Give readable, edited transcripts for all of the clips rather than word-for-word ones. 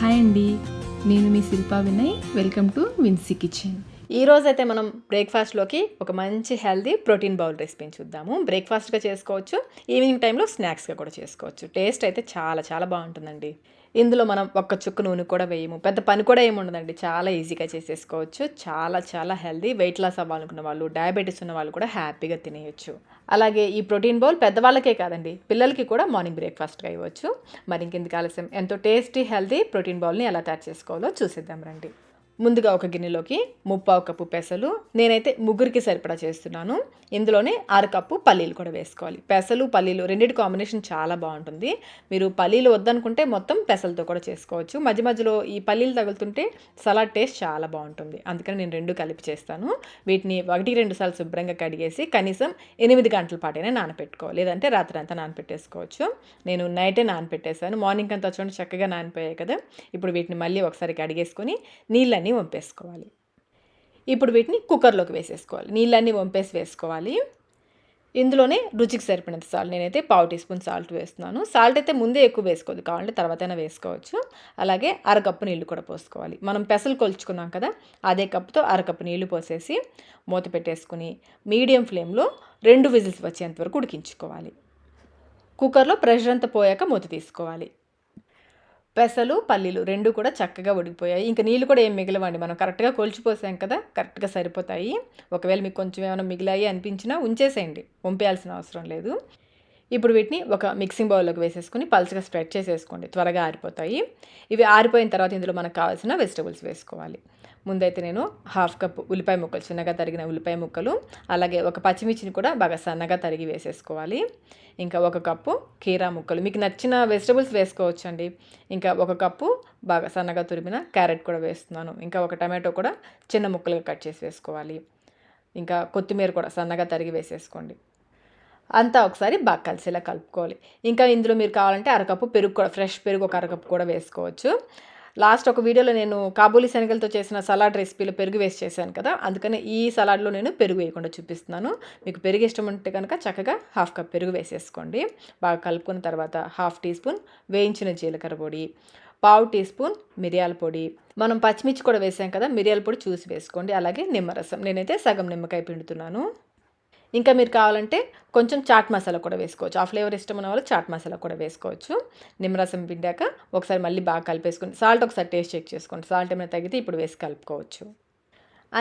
Hi అండి, నేను మీ Shilpa Vinay. Welcome to Vinsy kitchen. ఈరోజైతే మనం బ్రేక్ఫాస్ట్లోకి ఒక మంచి హెల్దీ ప్రోటీన్ బౌల్ రెసిపీని చూద్దాము. బ్రేక్ఫాస్ట్గా చేసుకోవచ్చు, ఈవినింగ్ టైంలో స్నాక్స్గా కూడా చేసుకోవచ్చు. టేస్ట్ అయితే చాలా చాలా బాగుంటుందండి. ఇందులో మనం ఒక్క చుక్క నూనె కూడా వేయము, పెద్ద పని కూడా ఏమి ఉండదండి. చాలా ఈజీగా చేసేసుకోవచ్చు. చాలా చాలా హెల్దీ. వెయిట్ లాస్ అవ్వాలనుకున్న వాళ్ళు, డయాబెటీస్ ఉన్న వాళ్ళు కూడా హ్యాపీగా తినేయచ్చు. అలాగే ఈ ప్రోటీన్ బౌల్ పెద్దవాళ్ళకే కాదండి, పిల్లలకి కూడా మార్నింగ్ బ్రేక్ఫాస్ట్గా ఇవ్వచ్చు. మరి ఇంకెందుకు ఆలస్యం, ఎంతో టేస్టీ హెల్దీ ప్రోటీన్ బౌల్ని ఎలా తయారు చేసుకోవాలో చూసేద్దాం రండి. ముందుగా ఒక గిన్నెలోకి 3/4 కప్పు పెసలు, నేనైతే ముగ్గురికి సరిపడా చేస్తున్నాను. ఇందులోనే 1/2 కప్పు పల్లీలు కూడా వేసుకోవాలి. పెసలు పల్లీలు రెండింటి కాంబినేషన్ చాలా బాగుంటుంది. మీరు పల్లీలు వద్దనుకుంటే మొత్తం పెసలతో కూడా చేసుకోవచ్చు. మధ్య మధ్యలో ఈ పల్లీలు తగులుతుంటే సలాడ్ టేస్ట్ చాలా బాగుంటుంది. అందుకని నేను 2 కలిపి చేస్తాను. వీటిని 1-2 సార్లు శుభ్రంగా కడిగేసి కనీసం 8 గంటల పాటైనా నానపెట్టుకోవాలి, లేదంటే రాత్రి అంతా నానపెట్టేసుకోవచ్చు. నేను నైటే నానపెట్టేశాను. మార్నింగ్ అంతా చూడండి చక్కగా నానిపోయాయి కదా. ఇప్పుడు వీటిని మళ్ళీ ఒకసారి కడిగేసుకొని నీళ్ళని వంపేసుకోవాలి. ఇప్పుడు వీటిని కుక్కర్లోకి వేసేసుకోవాలి. నీళ్ళన్నీ వంపేసి వేసుకోవాలి. ఇందులోనే రుచికి సరిపడినంత సాల్ట్, నేనైతే 1/2 టీ స్పూన్ సాల్ట్ వేస్తున్నాను. సాల్ట్ అయితే ముందే ఎక్కువ వేసుకోవద్దు, కావాలంటే తర్వాతైనా వేసుకోవచ్చు. అలాగే 1/2 కప్పు నీళ్లు కూడా పోసుకోవాలి. మనం పెసలు కొలుచుకున్నాం కదా, అదే కప్పుతో 1/2 కప్పు నీళ్లు పోసేసి మూత పెట్టేసుకుని మీడియం ఫ్లేమ్లో 2 విజిల్స్ వచ్చేంత వరకు ఉడికించుకోవాలి. కుక్కర్లో ప్రెషర్ అంతా పోయాక మూత తీసుకోవాలి. పెసలు పల్లీలు 2 కూడా చక్కగా ఉడికిపోయాయి. ఇంకా నీళ్ళు కూడా ఏం మిగలవండి, మనం కరెక్ట్గా కొలిచిపోసాం కదా, కరెక్ట్గా సరిపోతాయి. ఒకవేళ మీకు కొంచెం ఏమైనా మిగిలాయి అనిపించినా ఉంచేసేయండి, వంపేయాల్సిన అవసరం లేదు. ఇప్పుడు వీటిని ఒక మిక్సింగ్ బౌల్లోకి వేసేసుకుని పల్చగా స్ప్రెడ్ చేసేసుకోండి, త్వరగా ఆరిపోతాయి. ఇవి ఆరిపోయిన తర్వాత ఇందులో మనకు కావాల్సిన వెజిటబుల్స్ వేసుకోవాలి. ముందైతే నేను 1/2 కప్పు ఉల్లిపాయ ముక్కలు, చిన్నగా తరిగిన ఉల్లిపాయ ముక్కలు, అలాగే ఒక పచ్చిమిర్చిని కూడా బాగా సన్నగా తరిగి వేసేసుకోవాలి. ఇంకా 1 కప్పు కీరా ముక్కలు, మీకు నచ్చిన వెజిటబుల్స్ వేసుకోవచ్చు అండి. ఇంకా 1 కప్పు బాగా సన్నగా తురిమిన క్యారెట్ కూడా వేస్తున్నాను. ఇంకా 1 టమాటో కూడా చిన్న ముక్కలుగా కట్ చేసి వేసుకోవాలి. ఇంకా కొత్తిమీర కూడా సన్నగా తరిగి వేసేసుకోండి. అంతా ఒకసారి బాగా కలిసేలా కలుపుకోవాలి. ఇంకా ఇందులో మీరు కావాలంటే 1/2 కప్పు పెరుగు కూడా, ఫ్రెష్ పెరుగు ఒక 1/2 కప్పు కూడా వేసుకోవచ్చు. లాస్ట్ ఒక వీడియోలో నేను కాబూలీ శనగలతో చేసిన సలాడ్ రెసిపీలో పెరుగు వేసి చేశాను కదా, అందుకని ఈ సలాడ్లో నేను పెరుగు వేయకుండా చూపిస్తున్నాను. మీకు పెరుగు ఇష్టం ఉంటే కనుక చక్కగా 1/2 కప్ పెరుగు వేసేసుకోండి. బాగా కలుపుకున్న తర్వాత 1/2 టీ స్పూన్ వేయించిన జీలకర్ర పొడి, 1/2 టీ స్పూన్ మిరియాల పొడి, మనం పచ్చిమిర్చి కూడా వేసాం కదా, మిరియాల పొడి చూసి వేసుకోండి. అలాగే నిమ్మరసం, నేనైతే సగం నిమ్మకాయ పిండుతున్నాను. ఇంకా మీరు కావాలంటే కొంచెం చాట్ మసాలా కూడా వేసుకోవచ్చు. ఆ ఫ్లేవర్ ఇష్టం ఉన్న వాళ్ళు చాట్ మసాలా కూడా వేసుకోవచ్చు. నిమ్మరసం పిండాక ఒకసారి మళ్ళీ బాగా కలిపేసుకుని సాల్ట్ ఒకసారి టేస్ట్ చెక్ చేసుకోండి. సాల్ట్ ఏమైనా తగ్గితే ఇప్పుడు వేసి కలుపుకోవచ్చు.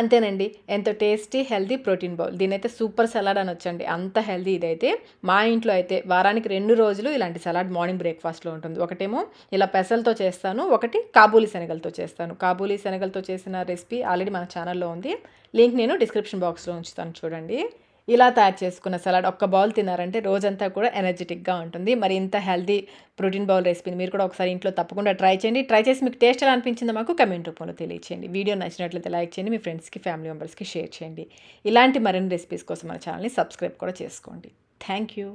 అంతేనండి, ఎంతో టేస్టీ హెల్దీ ప్రోటీన్ బౌల్. దీనైతే సూపర్ సలాడ్ అనొచ్చండి, అంత హెల్దీ ఇదైతే. మా ఇంట్లో అయితే వారానికి 2 రోజులు ఇలాంటి సలాడ్ మార్నింగ్ బ్రేక్ఫాస్ట్లో ఉంటుంది. ఒకటేమో ఇలా పెసలతో చేస్తాను, ఒకటి కాబూలీ శనగలతో చేస్తాను. కాబూలీ శనగలతో చేసిన రెసిపీ ఆల్రెడీ మన ఛానల్లో ఉంది, లింక్ నేను డిస్క్రిప్షన్ బాక్స్లో ఉంచుతాను చూడండి. ఇలా తయారు చేసుకున్న సలాడ్ ఒక్క బౌల్ తిన్నారంటే రోజంతా కూడా ఎనర్జెటిక్గా ఉంటుంది. మరి ఇంత హెల్దీ ప్రోటీన్ బౌల్ రెసిపీని మీరు కూడా ఒకసారి ఇంట్లో తప్పకుండా ట్రై చేయండి. ట్రై చేసి మీకు టేస్ట్ ఎలా అనిపించిందో మాకు కమెంట్ రూపంలో తెలియచేయండి. వీడియో నచ్చినట్లయితే లైక్ చేయండి, మీ ఫ్రెండ్స్కి ఫ్యామిలీ మెంబర్స్కి షేర్ చేయండి. ఇలాంటి మరిన్ని రెసిపీస్ కోసం మన ఛానల్ని సబ్స్క్రైబ్ కూడా చేసుకోండి. Thank you.